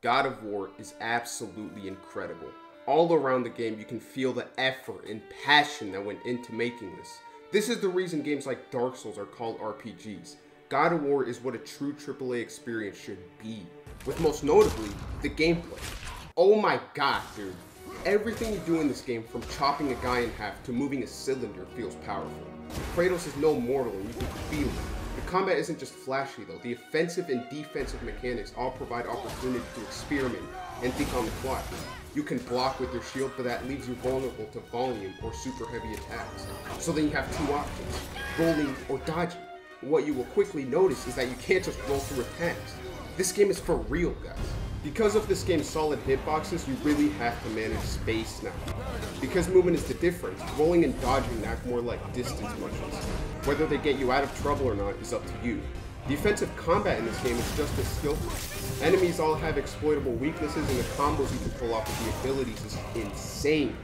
God of War is absolutely incredible. All around the game, you can feel the effort and passion that went into making this. This is the reason games like Dark Souls are called RPGs. God of War is what a true AAA experience should be, with most notably, the gameplay. Oh my god, dude. Everything you do in this game, from chopping a guy in half to moving a cylinder, feels powerful. Kratos is no mortal and you can feel it. The combat isn't just flashy though. The offensive and defensive mechanics all provide opportunity to experiment and think on the fly. You can block with your shield, but that leaves you vulnerable to volume or super heavy attacks. So then you have two options, rolling or dodging. What you will quickly notice is that you can't just roll through attacks. This game is for real, guys. Because of this game's solid hitboxes, you really have to manage space now. Because movement is the difference, rolling and dodging act more like distance motions. Whether they get you out of trouble or not is up to you. The offensive combat in this game is just as skillful. Enemies all have exploitable weaknesses, and the combos you can pull off with the abilities is insane.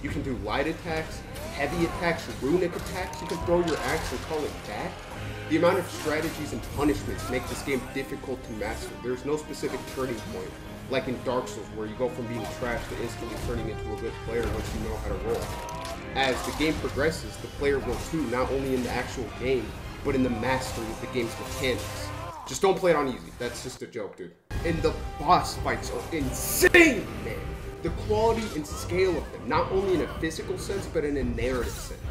You can do light attacks, heavy attacks, runic attacks, you can throw your axe and call it back. The amount of strategies and punishments make this game difficult to master. There's no specific turning point, like in Dark Souls, where you go from being trash to instantly turning into a good player once you know how to roll. As the game progresses, the player will too, not only in the actual game, but in the mastery of the game's mechanics. Just don't play it on easy, that's just a joke, dude. And the boss fights are insane, man! The quality and scale of them, not only in a physical sense, but in a narrative sense.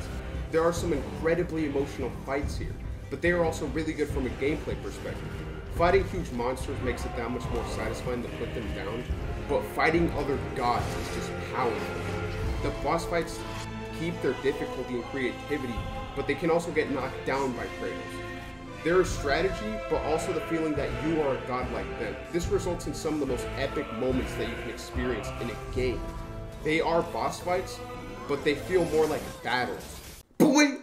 There are some incredibly emotional fights here, but they are also really good from a gameplay perspective. Fighting huge monsters makes it that much more satisfying to put them down, but fighting other gods is just powerful. The boss fights keep their difficulty and creativity, but they can also get knocked down by Kratos. There is strategy, but also the feeling that you are a god like them. This results in some of the most epic moments that you can experience in a game. They are boss fights, but they feel more like battles. Boy!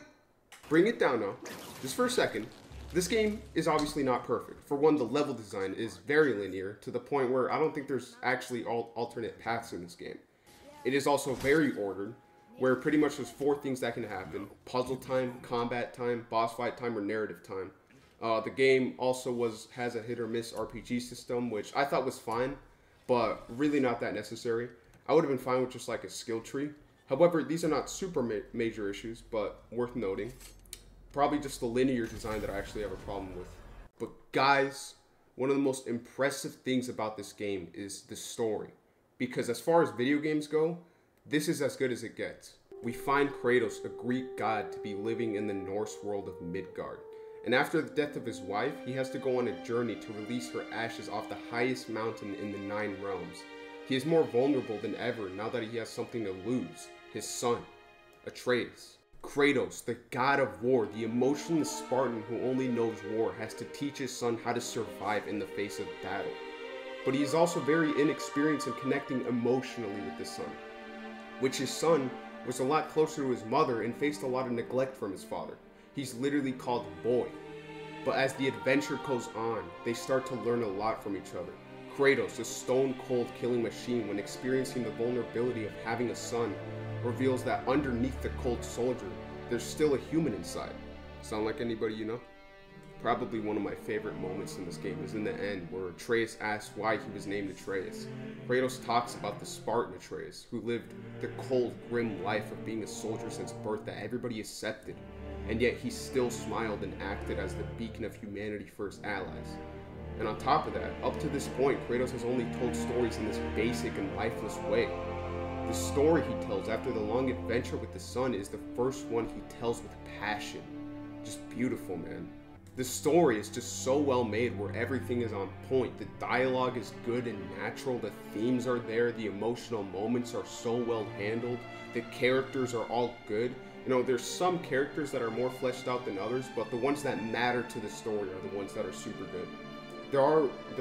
Bring it down now. Just for a second, this game is obviously not perfect. For one, the level design is very linear to the point where I don't think there's actually alternate paths in this game. It is also very ordered, where pretty much there's 4 things that can happen: puzzle time, combat time, boss fight time, or narrative time. The game also has a hit or miss RPG system, which I thought was fine, but really not that necessary. I would have been fine with just like a skill tree. However, these are not super major issues, but worth noting. Probably just the linear design that I actually have a problem with. But guys, one of the most impressive things about this game is the story. Because as far as video games go, this is as good as it gets. We find Kratos, a Greek god, to be living in the Norse world of Midgard. And after the death of his wife, he has to go on a journey to release her ashes off the highest mountain in the 9 realms. He is more vulnerable than ever now that he has something to lose: his son, Atreus. Kratos, the god of war, the emotionless Spartan who only knows war, has to teach his son how to survive in the face of battle. But he is also very inexperienced in connecting emotionally with his son, which his son was a lot closer to his mother and faced a lot of neglect from his father. He's literally called boy. But as the adventure goes on, they start to learn a lot from each other. Kratos, a stone-cold killing machine, when experiencing the vulnerability of having a son, reveals that underneath the cold soldier, there's still a human inside. Sound like anybody you know? Probably one of my favorite moments in this game is in the end, where Atreus asks why he was named Atreus. Kratos talks about the Spartan Atreus, who lived the cold, grim life of being a soldier since birth that everybody accepted, and yet he still smiled and acted as the beacon of humanity for his allies. And on top of that, up to this point, Kratos has only told stories in this basic and lifeless way. The story he tells after the long adventure with the sun is the first one he tells with passion. Just beautiful, man. The story is just so well made, where everything is on point. The dialogue is good and natural, the themes are there, the emotional moments are so well handled, the characters are all good. You know, there's some characters that are more fleshed out than others, but the ones that matter to the story are the ones that are super good. There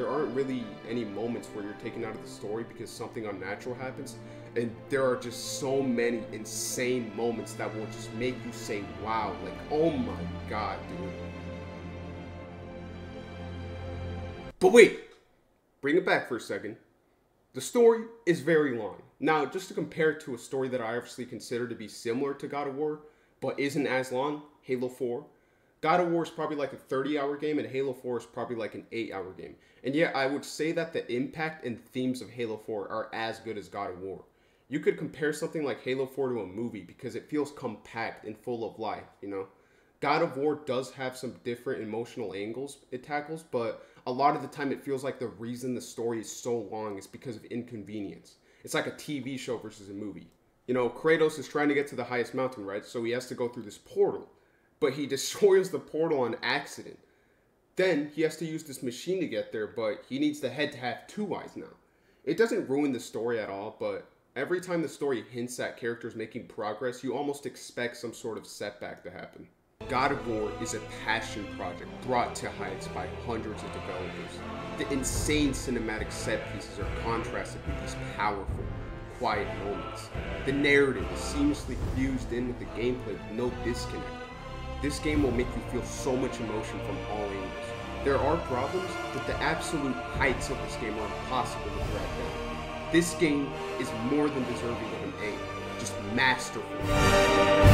aren't really any moments where you're taken out of the story because something unnatural happens, and there are just so many insane moments that will just make you say, wow, like, oh my god, dude. But wait, bring it back for a second. The story is very long. Now, just to compare it to a story that I obviously consider to be similar to God of War, but isn't as long, Halo 4, God of War is probably like a 30-hour game, and Halo 4 is probably like an 8-hour game. And yeah, I would say that the impact and themes of Halo 4 are as good as God of War. You could compare something like Halo 4 to a movie because it feels compact and full of life, you know? God of War does have some different emotional angles it tackles, but a lot of the time it feels like the reason the story is so long is because of inconvenience. It's like a TV show versus a movie. You know, Kratos is trying to get to the highest mountain, right? So he has to go through this portal, but he destroys the portal on accident. Then he has to use this machine to get there, but he needs the head to have 2 eyes now. It doesn't ruin the story at all, but every time the story hints at characters making progress, you almost expect some sort of setback to happen. God of War is a passion project brought to heights by hundreds of developers. The insane cinematic set pieces are contrasted with these powerful, quiet moments. The narrative is seamlessly fused in with the gameplay with no disconnect. This game will make you feel so much emotion from all angles. There are problems, but the absolute heights of this game are impossible to drag down. This game is more than deserving of an A, just masterful.